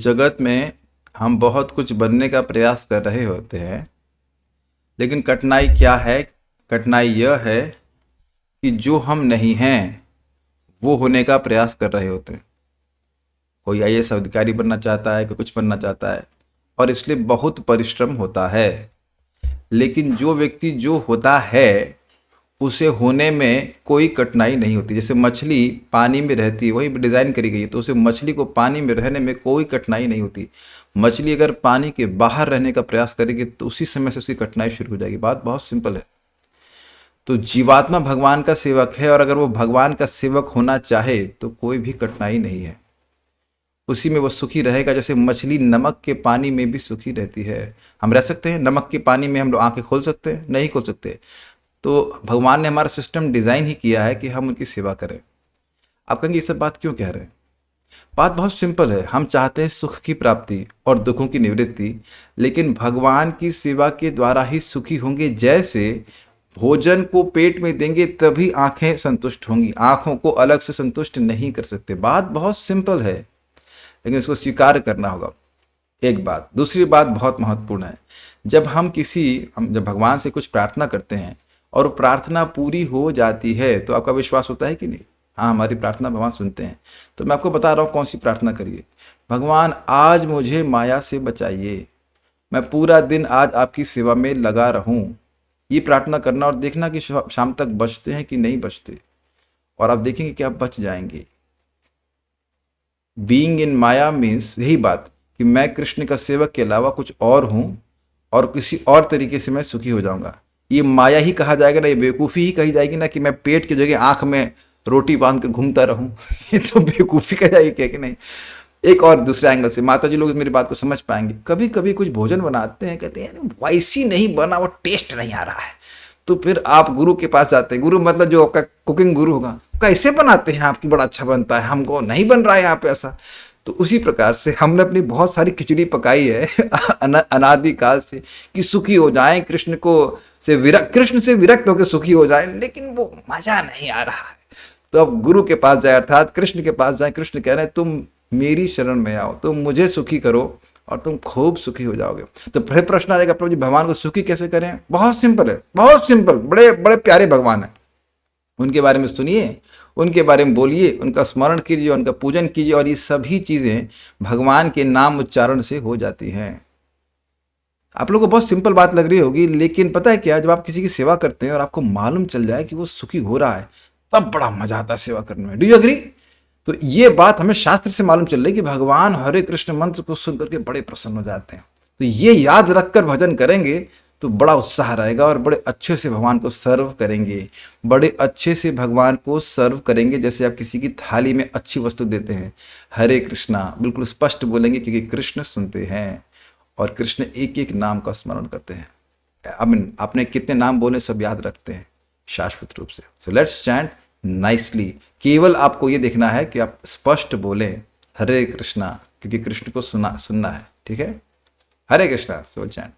जगत में हम बहुत कुछ बनने का प्रयास कर रहे होते हैं, लेकिन कठिनाई क्या है? कठिनाई यह है कि जो हम नहीं हैं वो होने का प्रयास कर रहे होते हैं। कोई आईएएस अधिकारी बनना चाहता है, कोई कुछ बनना चाहता है और इसलिए बहुत परिश्रम होता है। लेकिन जो व्यक्ति जो होता है उसे होने में कोई कठिनाई नहीं होती। जैसे मछली पानी में रहती है, वही डिज़ाइन करी गई है, तो उसे मछली को पानी में रहने में कोई कठिनाई नहीं होती। मछली अगर पानी के बाहर रहने का प्रयास करेगी तो उसी समय से उसकी कठिनाई शुरू हो जाएगी। बात बहुत सिंपल है। तो जीवात्मा भगवान का सेवक है और अगर वो भगवान का सेवक होना चाहे तो कोई भी कठिनाई नहीं है, उसी में वो सुखी रहेगा। जैसे मछली नमक के पानी में भी सुखी रहती है। हम रह सकते हैं नमक के पानी में? हम लोग आंखें खोल सकते हैं? नहीं खोल सकते। तो भगवान ने हमारा सिस्टम डिज़ाइन ही किया है कि हम उनकी सेवा करें। आप कहेंगे ये सब बात क्यों कह रहे हैं? बात बहुत सिंपल है। हम चाहते हैं सुख की प्राप्ति और दुखों की निवृत्ति, लेकिन भगवान की सेवा के द्वारा ही सुखी होंगे। जैसे भोजन को पेट में देंगे तभी आंखें संतुष्ट होंगी, आंखों को अलग से संतुष्ट नहीं कर सकते। बात बहुत सिंपल है, लेकिन इसको स्वीकार करना होगा। एक बात। दूसरी बात बहुत महत्वपूर्ण है। हम जब भगवान से कुछ प्रार्थना करते हैं और प्रार्थना पूरी हो जाती है तो आपका विश्वास होता है कि नहीं? हाँ, हमारी प्रार्थना भगवान सुनते हैं। तो मैं आपको बता रहा हूँ कौन सी प्रार्थना करिए। भगवान आज मुझे माया से बचाइए, मैं पूरा दिन आज आपकी सेवा में लगा रहूं। ये प्रार्थना करना और देखना कि शाम तक बचते हैं कि नहीं बचते, और आप देखेंगे कि आप बच जाएंगे। बीइंग इन माया मीन्स यही बात कि मैं कृष्ण का सेवक के अलावा कुछ और हूँ और किसी और तरीके से मैं सुखी हो जाऊंगा। ये माया ही कहा जाएगा ना, ये बेवकूफ़ी ही कही जाएगी ना कि मैं पेट की जगह आंख में रोटी बांध कर घूमता रहूं। ये तो बेवकूफ़ी कह जाएगी, क्या कि नहीं? एक और दूसरे एंगल से माता जी लोग मेरी बात को समझ पाएंगे। कभी कभी कुछ भोजन बनाते हैं, कहते हैं वैसी नहीं बना, वो टेस्ट नहीं आ रहा है। तो फिर आप गुरु के पास जाते हैं। गुरु मतलब जो आपका कुकिंग गुरु होगा, कैसे बनाते हैं आपकी, बड़ा अच्छा बनता है, हमको नहीं बन रहा है यहाँ पे ऐसा। तो उसी प्रकार से हमने अपनी बहुत सारी खिचड़ी पकाई है अनादिकाल से कि सुखी हो जाएं, कृष्ण से विरक्त होकर सुखी हो जाएं, लेकिन वो मजा नहीं आ रहा है। तो अब गुरु के पास जाए, अर्थात कृष्ण के पास जाए। कृष्ण कह रहे हैं तुम मेरी शरण में आओ, तुम मुझे सुखी करो और तुम खूब सुखी हो जाओगे। तो फिर प्रश्न आ जाएगा, प्रभु जी भगवान को सुखी कैसे करें? बहुत सिंपल है, बहुत सिंपल। बड़े बड़े प्यारे भगवान है, उनके बारे में सुनिए, उनके बारे में बोलिए, उनका स्मरण कीजिए, उनका पूजन कीजिए, और ये सभी चीज़ें भगवान के नाम उच्चारण से हो जाती हैं। आप लोगों को बहुत सिंपल बात लग रही होगी, लेकिन पता है क्या, जब आप किसी की सेवा करते हैं और आपको मालूम चल जाए कि वो सुखी हो रहा है, तब बड़ा मजा आता है सेवा करने में। Do you agree? तो ये बात हमें शास्त्र से मालूम चल रही है कि भगवान हरे कृष्ण मंत्र को सुन करके बड़े प्रसन्न हो जाते हैं। तो ये याद रखकर भजन करेंगे तो बड़ा उत्साह रहेगा और बड़े अच्छे से भगवान को सर्व करेंगे। बड़े अच्छे से भगवान को सर्व करेंगे, जैसे आप किसी की थाली में अच्छी वस्तु देते हैं। हरे कृष्णा बिल्कुल स्पष्ट बोलेंगे, क्योंकि कृष्ण सुनते हैं और कृष्ण एक एक नाम का स्मरण करते हैं। आपने कितने नाम बोले सब याद रखते हैं शाश्वत रूप से। So let's chant nicely. केवल आपको ये देखना है कि आप स्पष्ट बोलें हरे कृष्णा, क्योंकि कृष्ण को सुनना है। ठीक है? हरे कृष्णा। सो चैंट।